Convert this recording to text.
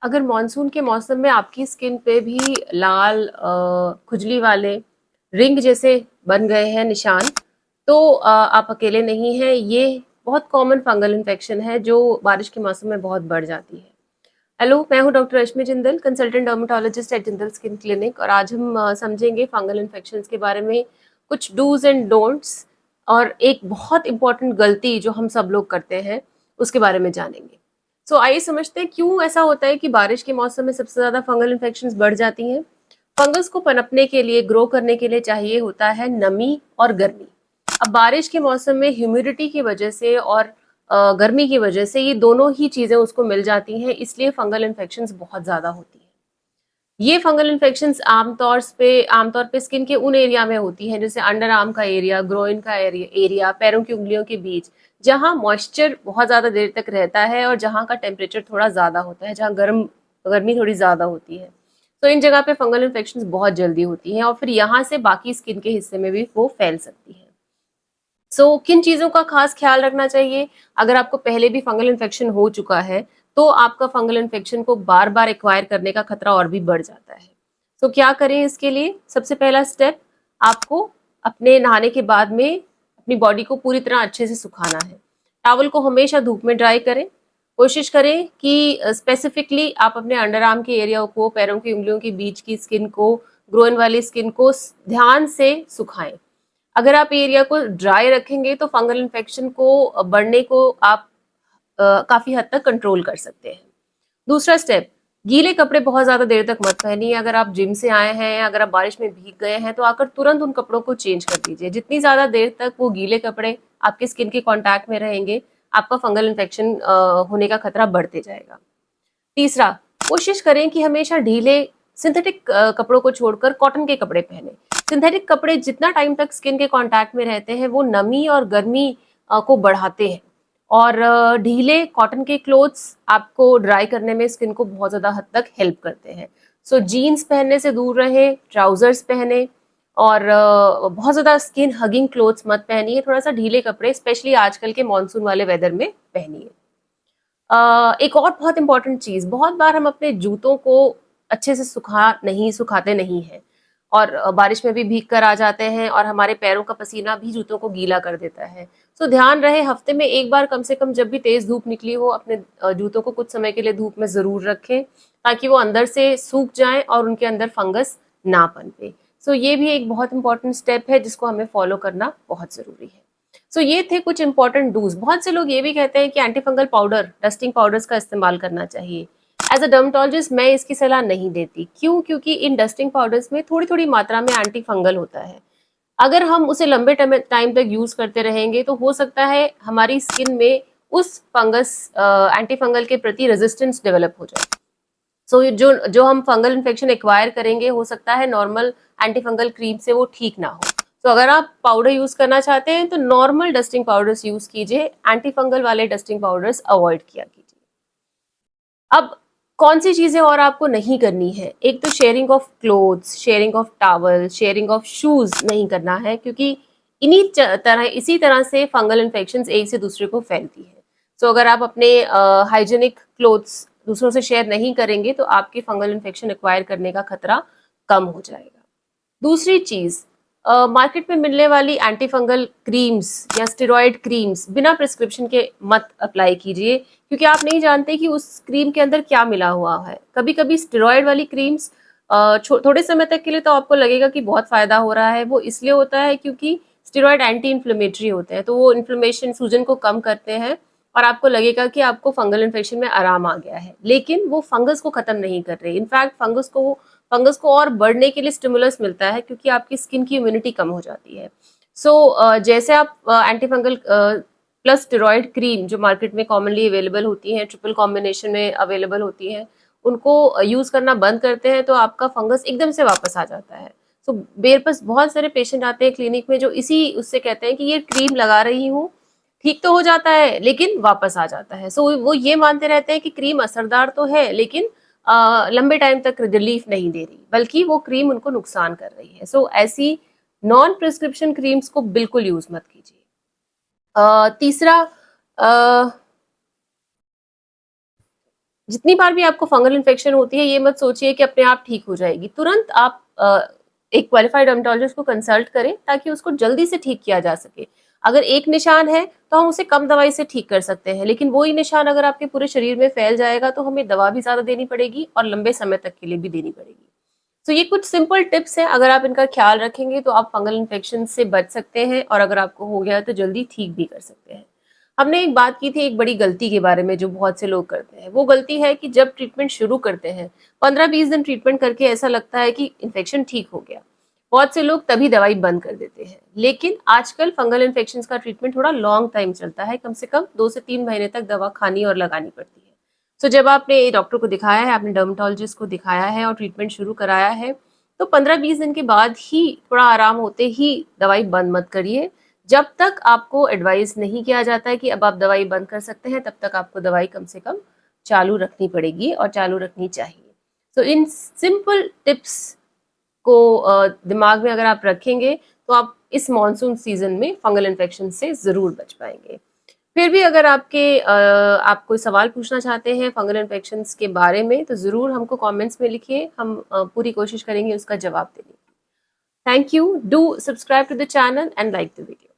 अगर मानसून के मौसम में आपकी स्किन पे भी लाल खुजली वाले रिंग जैसे बन गए हैं निशान, तो आप अकेले नहीं हैं। ये बहुत कॉमन फंगल इन्फेक्शन है जो बारिश के मौसम में बहुत बढ़ जाती है। हेलो, मैं हूँ doctor Rashmi Jindal, consultant dermatologist at Jindal skin clinic, और आज हम समझेंगे फंगल इन्फेक्शंस के बारे में कुछ डूज एंड डोंट्स, और एक बहुत इंपॉर्टेंट गलती जो हम सब लोग करते हैं उसके बारे में जानेंगे। सो आइए समझते हैं क्यों ऐसा होता है कि बारिश के मौसम में सबसे ज्यादा फंगल इन्फेक्शंस बढ़ जाती हैं। फंगस को पनपने के लिए, ग्रो करने के लिए चाहिए होता है नमी और गर्मी। अब बारिश के मौसम में ह्यूमिडिटी की वजह से और गर्मी की वजह से ये दोनों ही चीजें उसको मिल जाती हैं, इसलिए फंगल इन्फेक्शंस बहुत ज्यादा होती हैं। ये फंगल इन्फेक्शंस आमतौर पे स्किन के उन एरिया में होती हैं, जैसे अंडर आर्म का एरिया, ग्रोइन का एरिया, पैरों की उंगलियों के बीच, जहां मॉइस्चर बहुत ज्यादा देर तक रहता है और जहां का टेम्परेचर थोड़ा ज्यादा होता है, जहां गर्मी थोड़ी ज्यादा होती है। तो इन जगह पे फंगल इन्फेक्शंस बहुत जल्दी होती हैं और फिर यहाँ से बाकी स्किन के हिस्से में भी वो फैल सकती है। किन चीजों का खास ख्याल रखना चाहिए? अगर आपको पहले भी फंगल इन्फेक्शन हो चुका है, तो आपका फंगल इन्फेक्शन को बार बार एक्वायर करने का खतरा और भी बढ़ जाता है। क्या करें इसके लिए? सबसे पहला स्टेप, आपको अपने नहाने के बाद में अपनी बॉडी को पूरी तरह अच्छे से सुखाना है। टॉवल को हमेशा धूप में ड्राई करें। कोशिश करें कि स्पेसिफिकली आप अपने अंडर आर्म के एरिया को, पैरों की उंगलियों के बीच की स्किन को, ग्रोइन वाली स्किन को ध्यान से सुखाएं। अगर आप एरिया को ड्राई रखेंगे तो फंगल इन्फेक्शन को बढ़ने को आप काफी हद तक कंट्रोल कर सकते हैं। दूसरा स्टेप, गीले कपड़े बहुत ज्यादा देर तक मत पहनिए। अगर आप जिम से आए हैं, अगर आप बारिश में भीग गए हैं, तो आकर तुरंत उन कपड़ों को चेंज कर दीजिए। जितनी ज्यादा देर तक वो गीले कपड़े आपके स्किन के कांटेक्ट में रहेंगे, आपका फंगल इन्फेक्शन होने का खतरा बढ़ते जाएगा। तीसरा, कोशिश करें कि हमेशा ढीले सिंथेटिक कपड़ों को छोड़कर कॉटन के कपड़े पहने। सिंथेटिक कपड़े जितना टाइम तक स्किन के कांटेक्ट में रहते हैं, वो नमी और गर्मी को बढ़ाते हैं, और ढीले कॉटन के क्लोथ्स आपको ड्राई करने में स्किन को बहुत ज्यादा हद तक हेल्प करते हैं। जीन्स पहनने से दूर रहें, ट्राउजर्स पहने, और बहुत ज्यादा स्किन हगिंग क्लोथ्स मत पहनिए। थोड़ा सा ढीले कपड़े स्पेशली आजकल के मानसून वाले वेदर में पहनिए। एक और बहुत इंपॉर्टेंट चीज, बहुत बार हम अपने जूतों को अच्छे से सुखाते नहीं हैं, और बारिश में भी भीग कर आ जाते हैं, और हमारे पैरों का पसीना भी जूतों को गीला कर देता है। ध्यान रहे, हफ्ते में एक बार कम से कम जब भी तेज धूप निकली हो, अपने जूतों को कुछ समय के लिए धूप में जरूर रखें, ताकि वो अंदर से सूख जाएं और उनके अंदर फंगस ना पनपे। ये भी एक बहुत इंपॉर्टेंट स्टेप है जिसको हमें फॉलो करना बहुत जरूरी है। ये थे कुछ इंपॉर्टेंट डूज। बहुत से लोग ये भी कहते हैं कि anti fungal powder, dusting powders का इस्तेमाल करना चाहिए। एज अ डर्मेटोलॉजिस्ट मैं इसकी सलाह नहीं देती। क्यों? क्योंकि इन डस्टिंग पाउडर्स में थोड़ी थोड़ी मात्रा में एंटी फंगल होता है। अगर हम उसे लंबे टाइम तक यूज करते रहेंगे, तो हो सकता है हमारी स्किन में उस फंगस एंटी फंगल के प्रति रेजिस्टेंस डेवलप हो जाए। जो जो हम फंगल इन्फेक्शन एक्वायर करेंगे, हो सकता है नॉर्मल एंटी फंगल क्रीम से वो ठीक ना हो। अगर आप पाउडर यूज करना चाहते हैं, तो नॉर्मल डस्टिंग पाउडर्स यूज कीजिए, एंटी फंगल वाले डस्टिंग पाउडर्स अवॉइड किया कीजिए। अब कौन सी चीजें और आपको नहीं करनी है? एक तो sharing of clothes, sharing of towel, sharing of shoes नहीं करना है, क्योंकि इसी तरह से फंगल इन्फेक्शंस एक से दूसरे को फैलती है। अगर आप अपने हाइजेनिक क्लोथ्स दूसरों से शेयर नहीं करेंगे, तो आपके फंगल इन्फेक्शन एक्वायर करने का खतरा कम हो जाएगा। दूसरी चीज, मार्केट में मिलने वाली एंटी फंगल क्रीम्स या स्टेरॉयड क्रीम्स बिना प्रिस्क्रिप्शन के मत अप्लाई कीजिए, क्योंकि आप नहीं जानते कि उस क्रीम के अंदर क्या मिला हुआ है। कभी कभी स्टेरॉयड वाली क्रीम्स थोड़े समय तक के लिए तो आपको लगेगा कि बहुत फायदा हो रहा है। वो इसलिए होता है क्योंकि स्टेरॉयड एंटी इन्फ्लेमेटरी होते हैं, तो वो इन्फ्लेमेशन, सूजन को कम करते हैं, और आपको लगेगा कि आपको फंगल इन्फेक्शन में आराम आ गया है, लेकिन वो फंगस को खत्म नहीं कर रहे। इनफैक्ट फंगस को और बढ़ने के लिए स्टिमुलस मिलता है, क्योंकि आपकी स्किन की इम्यूनिटी कम हो जाती है। जैसे आप anti fungal plus steroid cream जो मार्केट में कॉमनली अवेलेबल होती हैं, ट्रिपल कॉम्बिनेशन में अवेलेबल होती हैं, उनको यूज करना बंद करते हैं, तो आपका फंगस एकदम से वापस आ जाता है। मेरे पास बहुत सारे पेशेंट आते हैं क्लिनिक में जो इसी उससे कहते हैं कि ये क्रीम लगा रही हूँ, ठीक तो हो जाता है, लेकिन वापस आ जाता है। वो ये मानते रहते हैं कि क्रीम असरदार तो है, लेकिन लंबे टाइम तक रिलीफ नहीं दे रही, बल्कि वो क्रीम उनको नुकसान कर रही है। ऐसी नॉन प्रिस्क्रिप्शन क्रीम्स को बिल्कुल यूज मत कीजिए। तीसरा, जितनी बार भी आपको फंगल इन्फेक्शन होती है, ये मत सोचिए कि अपने आप ठीक हो जाएगी। तुरंत आप एक क्वालिफाइड डर्मेटोलॉजिस्ट को कंसल्ट करें ताकि उसको जल्दी से ठीक किया जा सके। अगर एक निशान है तो हम उसे कम दवाई से ठीक कर सकते हैं, लेकिन वही निशान अगर आपके पूरे शरीर में फैल जाएगा तो हमें दवा भी ज्यादा देनी पड़ेगी और लंबे समय तक के लिए भी देनी पड़ेगी। तो ये कुछ सिंपल टिप्स हैं, अगर आप इनका ख्याल रखेंगे तो आप फंगल इन्फेक्शन से बच सकते हैं, और अगर आपको हो गया तो जल्दी ठीक भी कर सकते हैं। हमने एक बात की थी एक बड़ी गलती के बारे में जो बहुत से लोग करते हैं। वो गलती है कि जब ट्रीटमेंट शुरू करते हैं 15-20 दिन ट्रीटमेंट करके ऐसा लगता है कि इन्फेक्शन ठीक हो गया, बहुत से लोग तभी दवाई बंद कर देते हैं। लेकिन आजकल फंगल इन्फेक्शन का ट्रीटमेंट थोड़ा लॉन्ग टाइम चलता है, कम से कम 2 से 3 महीने तक दवा खानी और लगानी पड़ती है। तो जब आपने डॉक्टर को दिखाया है, आपने डर्मेटोलॉजिस्ट को दिखाया है और ट्रीटमेंट शुरू कराया है, तो 15-20 दिन के बाद ही थोड़ा आराम होते ही दवाई बंद मत करिए। जब तक आपको एडवाइस नहीं किया जाता है कि अब आप दवाई बंद कर सकते हैं, तब तक आपको दवाई कम से कम चालू रखनी पड़ेगी और चालू रखनी चाहिए। तो इन सिंपल टिप्स को दिमाग में अगर आप रखेंगे तो आप इस मॉनसून सीजन में फंगल इन्फेक्शन से जरूर बच पाएंगे। फिर भी अगर आप कोई सवाल पूछना चाहते हैं फंगल इन्फेक्शंस के बारे में तो ज़रूर हमको कमेंट्स में लिखिए, हम पूरी कोशिश करेंगे उसका जवाब देने की। Thank you, do subscribe to the channel and like the video.